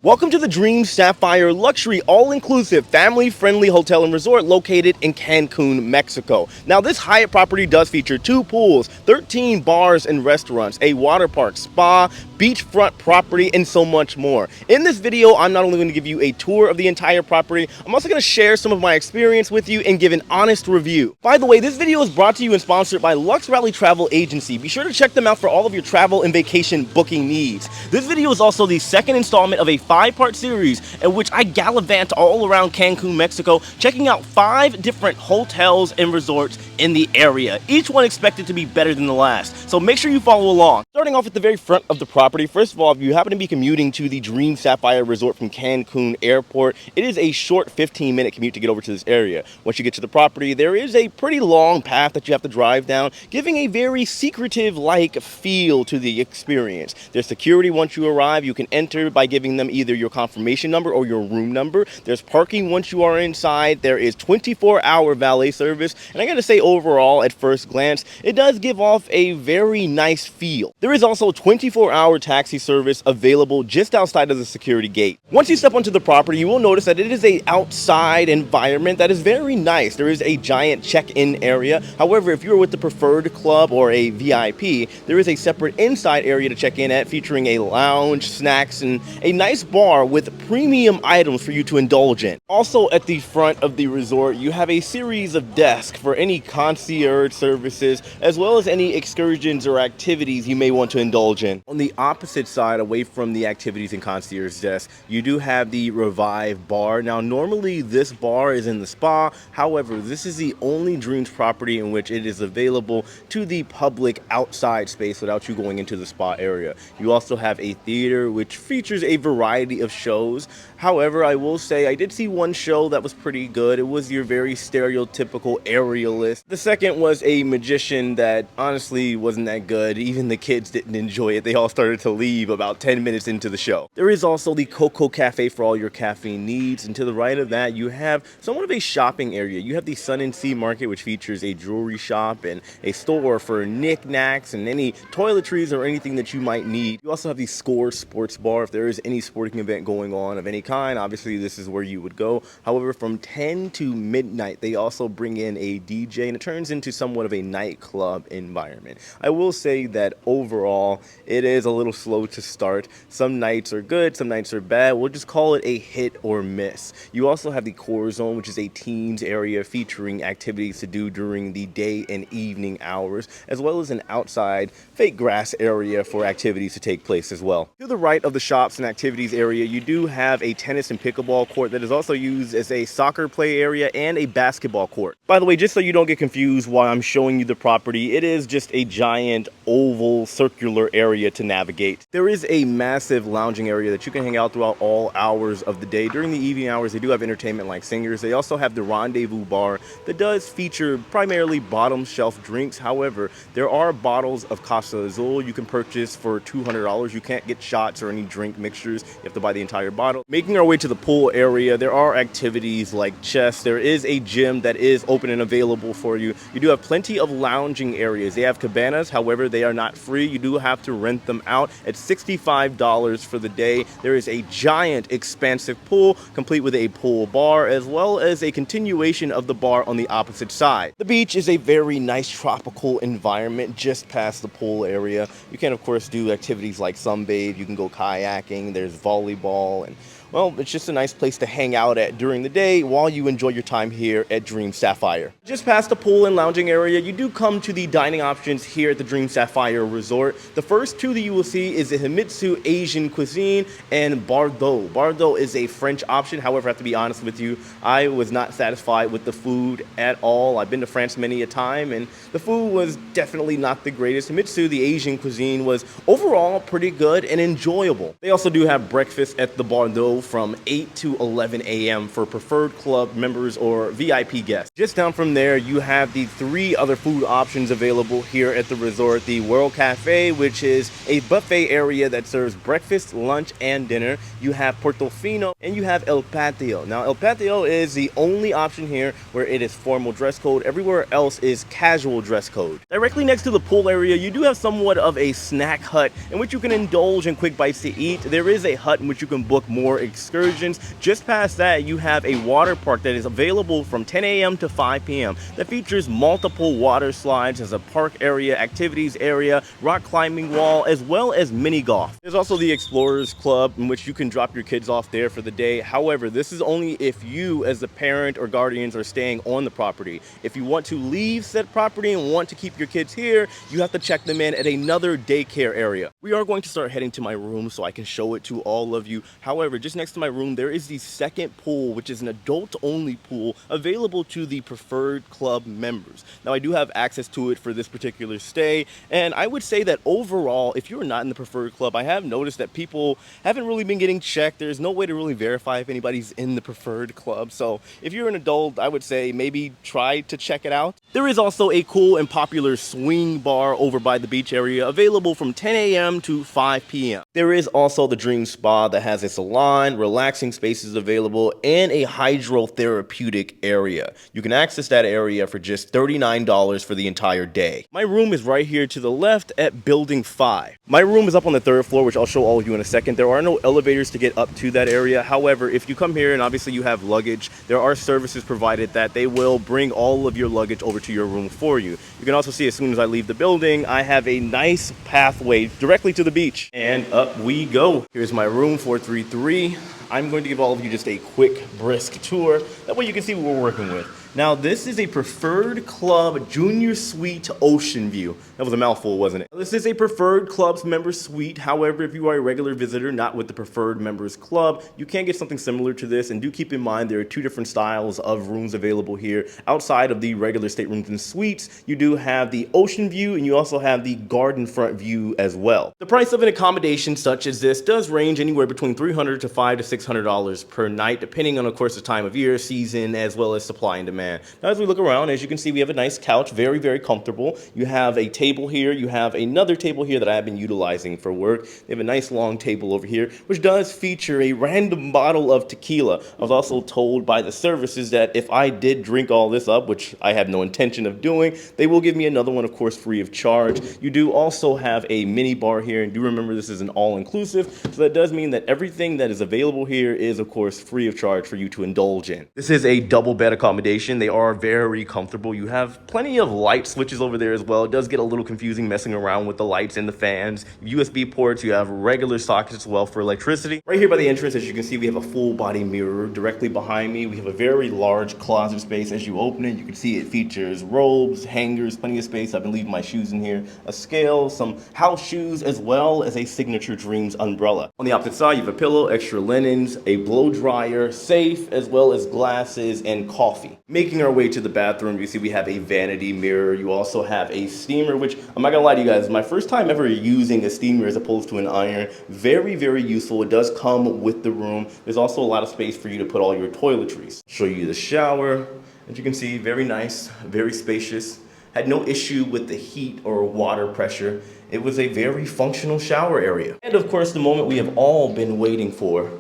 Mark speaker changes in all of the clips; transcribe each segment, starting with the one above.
Speaker 1: Welcome to the Dream Sapphire luxury all-inclusive family-friendly hotel and resort located in Cancun, Mexico. Now this Hyatt property does feature 2 pools, 13 bars and restaurants, a water park, spa, beachfront property, and so much more. In this video, I'm not only going to give you a tour of the entire property, I'm also going to share some of my experience with you and give an honest review. By the way, this video is brought to you and sponsored by Lux Rally Travel Agency. Be sure to check them out for all of your travel and vacation booking needs. This video is also the second installment of a 5-part series in which I gallivant all around Cancun, Mexico, checking out 5 different hotels and resorts in the area, each one expected to be better than the last. So make sure you follow along. Starting off at the very front of the property, first of all, if you happen to be commuting to the Dream Sapphire Resort from Cancun Airport, it is a short 15-minute commute to get over to this area. Once you get to the property, there is a pretty long path that you have to drive down, giving a very secretive-like feel to the experience. There's security once you arrive. You can enter by giving them either your confirmation number or your room number. There's parking once you are inside. There is 24-hour valet service, and I gotta say, overall, at first glance, it does give off a very nice feel. There is also 24-hour taxi service available just outside of the security gate. Once you step onto the property, you will notice that it is an outside environment that is very nice. There is a giant check-in area. However, if you're with the preferred club or a VIP, there is a separate inside area to check in at, featuring a lounge, snacks, and a nice bar with premium items for you to indulge in. Also at the front of the resort, you have a series of desks for any concierge services, as well as any excursions or activities you may want to indulge in. On the opposite side, away from the activities and concierge desk, you do have the Revive bar. Now, normally this bar is in the spa. However, this is the only Dreams property in which it is available to the public outside space without you going into the spa area. You also have a theater which features a variety of shows. However, I will say I did see one show that was pretty good. It was your very stereotypical aerialist. The second was a magician that honestly wasn't that good. Even the kids didn't enjoy it. They all started to leave about 10 minutes into the show. There is also the Coco Cafe for all your caffeine needs, and to the right of that you have somewhat of a shopping area. You have the Sun and Sea Market, which features a jewelry shop and a store for knickknacks and any toiletries or anything that you might need. You also have the Score Sports Bar if there is any sporting event going on of any kind. Obviously this is where you would go. However, from 10 to midnight they also bring in a DJ, and it turns into somewhat of a nightclub environment. I will say that overall it is a little slow to start. Some nights are good, some nights are bad. We'll just call it a hit or miss. You also have the Core Zone, which is a teens area featuring activities to do during the day and evening hours, as well as an outside fake grass area for activities to take place as well. To the right of the shops and activities area, you do have a tennis and pickleball court that is also used as a soccer play area and a basketball court. By the way, just so you don't get confused while I'm showing you the property, it is just a giant oval circular area to navigate. There is a massive lounging area that you can hang out throughout all hours of the day. During the evening hours, they do have entertainment like singers. They also have the Rendezvous bar that does feature primarily bottom shelf drinks. However, there are bottles of Casa Azul you can purchase for $200. You can't get shots or any drink mixtures. You have to buy the entire bottle. Making our way to the pool area, there are activities like chess. There is a gym that is open and available for you. You do have plenty of lounging areas. They have cabanas, however, they are not free. You do have to rent them out at $65 for the day. There is a giant expansive pool, complete with a pool bar, as well as a continuation of the bar on the opposite side. The beach is a very nice tropical environment just past the pool area. You can, of course, do activities like sunbathe. You can go kayaking. There's volleyball, and well, it's just a nice place to hang out at during the day while you enjoy your time here at Dream Sapphire. Just past the pool and lounging area, you do come to the dining options here at the Dream Sapphire Resort. The first 2 that you will see is the Himitsu Asian cuisine and Bardot. Bardot is a French option. However, I have to be honest with you, I was not satisfied with the food at all. I've been to France many a time, and the food was definitely not the greatest. Himitsu, the Asian cuisine, was overall pretty good and enjoyable. They also do have breakfast at the Bardot, go from 8 to 11 a.m. for preferred club members or VIP guests. Just down from there, you have the 3 other food options available here at the resort. The World Cafe, which is a buffet area that serves breakfast, lunch, and dinner. You have Portofino, and you have El Patio. Now, El Patio is the only option here where it is formal dress code. Everywhere else is casual dress code. Directly next to the pool area, you do have somewhat of a snack hut in which you can indulge in quick bites to eat. There is a hut in which you can book more excursions. Just past that, you have a water park that is available from 10 a.m. to 5 p.m. that features multiple water slides as a park area, activities area, rock climbing wall, as well as mini golf. There's also the Explorers Club in which you can drop your kids off there for the day. However, this is only if you as the parent or guardians are staying on the property. If you want to leave said property and want to keep your kids here, you have to check them in at another daycare area. We are going to start heading to my room so I can show it to all of you. However, just next to my room, there is the second pool, which is an adult-only pool available to the preferred club members. Now, I do have access to it for this particular stay, and I would say that overall, if you're not in the preferred club, I have noticed that people haven't really been getting checked. There's no way to really verify if anybody's in the preferred club. So if you're an adult, I would say maybe try to check it out. There is also a cool and popular swing bar over by the beach area available from 10 a.m. to 5 p.m. There is also the Dream Spa that has a salon, relaxing spaces available, and a hydrotherapeutic area. You can access that area for just $39 for the entire day. My room is right here to the left at Building 5. My room is up on the 3rd floor, which I'll show all of you in a second. There are no elevators to get up to that area. However, if you come here and obviously you have luggage, there are services provided that they will bring all of your luggage over to your room for you. You can also see as soon as I leave the building, I have a nice pathway directly to the beach. And up we go. Here's my room, 433. I'm going to give all of you just a quick, brisk tour. That way you can see what we're working with. Now, this is a Preferred Club Junior Suite Ocean View. That was a mouthful, wasn't it? This is a Preferred Club's member suite. However, if you are a regular visitor, not with the Preferred Members Club, you can get something similar to this. And do keep in mind, there are 2 different styles of rooms available here. Outside of the regular staterooms and suites, you do have the ocean view, and you also have the garden front view as well. The price of an accommodation such as this does range anywhere between $300 to $500 to $600 per night, depending on, of course, the time of year, season, as well as supply and demand. Now, as we look around, as you can see, we have a nice couch, very, very comfortable. You have a table here. You have another table here that I have been utilizing for work. They have a nice long table over here, which does feature a random bottle of tequila. I was also told by the services that if I did drink all this up, which I have no intention of doing, they will give me another one, of course, free of charge. You do also have a mini bar here, and do remember this is an all-inclusive, so that does mean that everything that is available here is, of course, free of charge for you to indulge in. This is a double bed accommodation. They are very comfortable. You have plenty of light switches over there as well. It does get a little confusing messing around with the lights and the fans. USB ports, you have regular sockets as well for electricity. Right here by the entrance, as you can see, we have a full body mirror. Directly behind me, we have a very large closet space. As you open it, you can see it features robes, hangers, plenty of space. I've been leaving my shoes in here, a scale, some house shoes, as well as a Signature Dreams umbrella. On the opposite side, you have a pillow, extra linens, a blow dryer, safe, as well as glasses and coffee. Making our way to the bathroom, you see we have a vanity mirror. You also have a steamer, which I'm not gonna lie to you guys, my first time ever using a steamer as opposed to an iron. Very, very useful. It does come with the room. There's also a lot of space for you to put all your toiletries. Show you the shower. As you can see, very nice, very spacious. Had no issue with the heat or water pressure. It was a very functional shower area. And of course, the moment we have all been waiting for,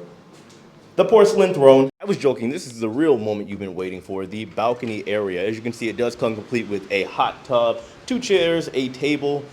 Speaker 1: the porcelain throne. I was joking, this is the real moment you've been waiting for, the balcony area. As you can see, it does come complete with a hot tub, 2 chairs, a table,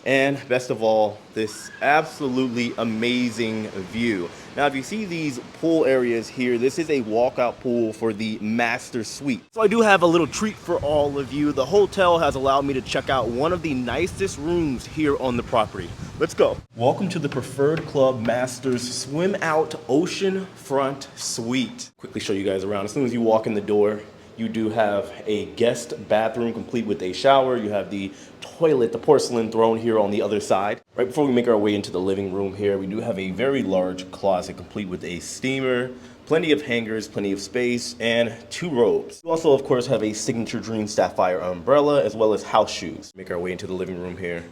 Speaker 1: and best of all, this absolutely amazing view. Now, if you see these pool areas here, this is a walkout pool for the master suite. So I do have a little treat for all of you. The hotel has allowed me to check out one of the nicest rooms here on the property. Let's go. Welcome to the Preferred Club Masters Swim Out Ocean Front Suite. Quickly show you guys around. As soon as you walk in the door, you do have a guest bathroom complete with a shower. You have the toilet, the porcelain throne here on the other side. Right before we make our way into the living room here, we do have a very large closet complete with a steamer, plenty of hangers, plenty of space, and 2 robes. We also, of course, have a Signature Dream Sapphire umbrella, as well as house shoes. Make our way into the living room here.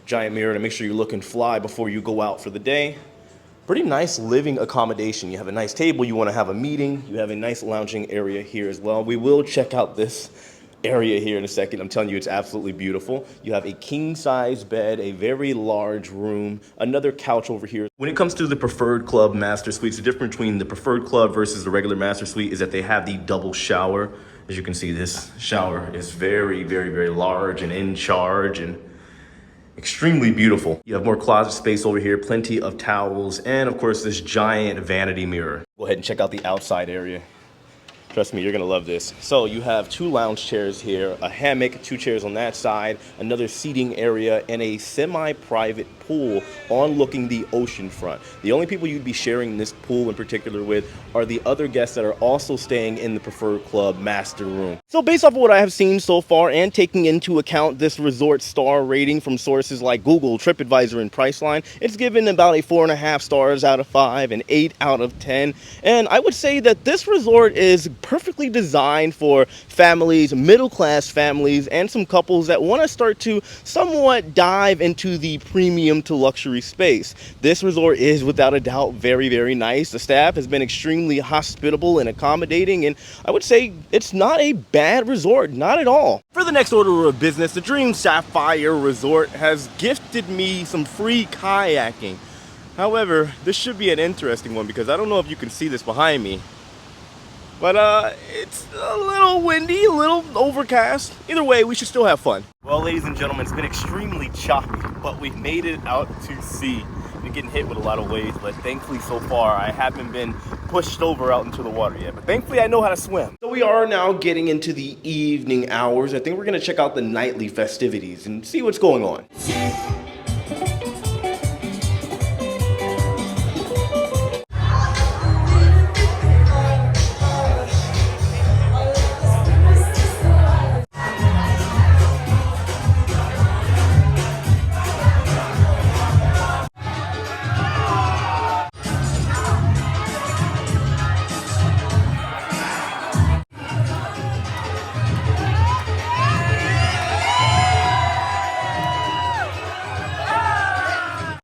Speaker 1: Giant mirror to make sure you're looking fly before you go out for the day. Pretty nice living accommodation. You have a nice table, you want to have a meeting, you have a nice lounging area here as well. We will check out this area here in a second. I'm telling you, it's absolutely beautiful. You have a king size bed, a very large room, another couch over here. When it comes to the preferred club master suites, the difference between the preferred club versus the regular master suite is that they have the double shower. As you can see, this shower is very, very, very large and in charge and extremely beautiful. You have more closet space over here, plenty of towels, and of course this giant vanity mirror. Go ahead and check out the outside area. Trust me, you're gonna love this. So you have 2 lounge chairs here, a hammock, 2 chairs on that side, another seating area, and a semi-private pool overlooking the ocean front. The only people you'd be sharing this pool in particular with are the other guests that are also staying in the preferred club master room. So based off of what I have seen so far and taking into account this resort star rating from sources like Google, TripAdvisor, and Priceline, it's given about a 4.5 stars out of 5 and 8 out of 10. And I would say that this resort is perfectly designed for families, middle-class families, and some couples that want to start to somewhat dive into the premium to luxury space. This resort is without a doubt very, very nice. The staff has been extremely hospitable and accommodating, and I would say it's not a bad resort, not at all. For the next order of business, the Dream Sapphire Resort has gifted me some free kayaking. However, this should be an interesting one because I don't know if you can see this behind me, but it's a little windy, a little overcast. Either way, we should still have fun. Well, ladies and gentlemen, it's been extremely choppy, but we've made it out to sea. Been getting hit with a lot of waves, but thankfully so far I haven't been pushed over out into the water yet. But thankfully I know how to swim. So we are now getting into the evening hours. I think we're gonna check out the nightly festivities and see what's going on.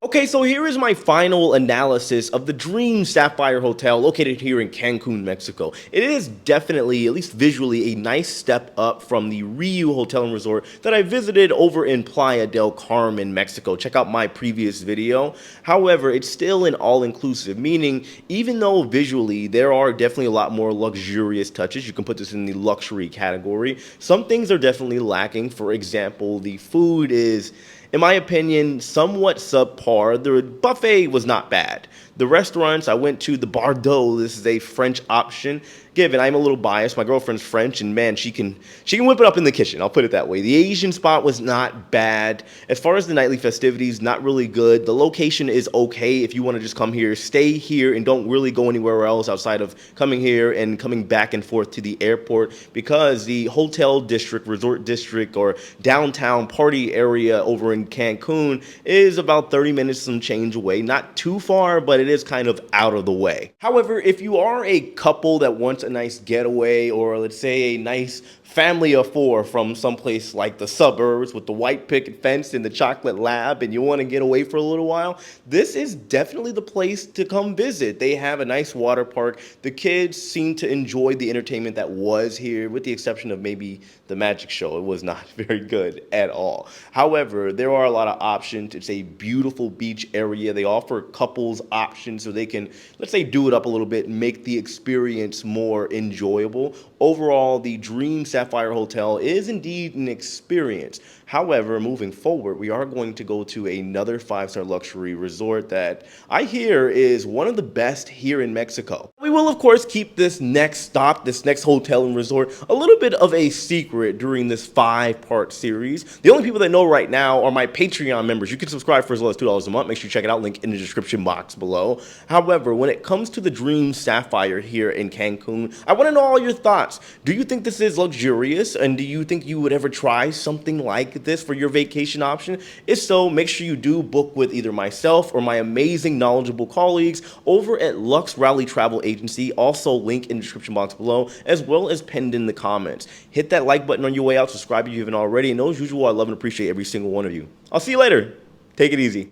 Speaker 1: Okay, so here is my final analysis of the Dream Sapphire Hotel located here in Cancun, Mexico. It is definitely, at least visually, a nice step up from the Riu Hotel and Resort that I visited over in Playa del Carmen, Mexico. Check out my previous video. However, it's still an all-inclusive, meaning even though visually there are definitely a lot more luxurious touches, you can put this in the luxury category, some things are definitely lacking. For example, the food is, in my opinion, somewhat subpar. The buffet was not bad. The restaurants, I went to the Bardot. This is a French option. Given I'm a little biased, my girlfriend's French, and man, she can whip it up in the kitchen. I'll put it that way. The Asian spot was not bad. As far as the nightly festivities, not really good. The location is okay if you want to just come here, stay here, and don't really go anywhere else outside of coming here and coming back and forth to the airport, because the hotel district, resort district, or downtown party area over in Cancun is about 30 minutes some change away. Not too far, but it is kind of out of the way. However, if you are a couple that wants a nice getaway, or let's say a nice family of 4 from someplace like the suburbs with the white picket fence and the chocolate lab, and you want to get away for a little while, this is definitely the place to come visit. They have a nice water park. The kids seem to enjoy the entertainment that was here, with the exception of maybe the magic show. It was not very good at all. However, there are a lot of options. It's a beautiful beach area. They offer couples options so they can, let's say, do it up a little bit and make the experience more enjoyable. Overall, the Dream Sapphire Hotel is indeed an experience. However, moving forward, we are going to go to another 5-star luxury resort that I hear is one of the best here in Mexico. We will, of course, keep this next stop, this next hotel and resort, a little bit of a secret during this 5-part series. The only people that know right now are my Patreon members. You can subscribe for as low as $2 a month. Make sure you check it out, link in the description box below. However, when it comes to the Dream Sapphire here in Cancun, I want to know all your thoughts. Do you think this is luxurious, and do you think you would ever try something like this for your vacation option? If so, make sure you do book with either myself or my amazing knowledgeable colleagues over at Lux Rally Travel Agency. Also, link in the description box below, as well as pinned in the comments. Hit that like button on your way out, subscribe if you haven't already, and as usual, I love and appreciate every single one of you. I'll see you later. Take it easy.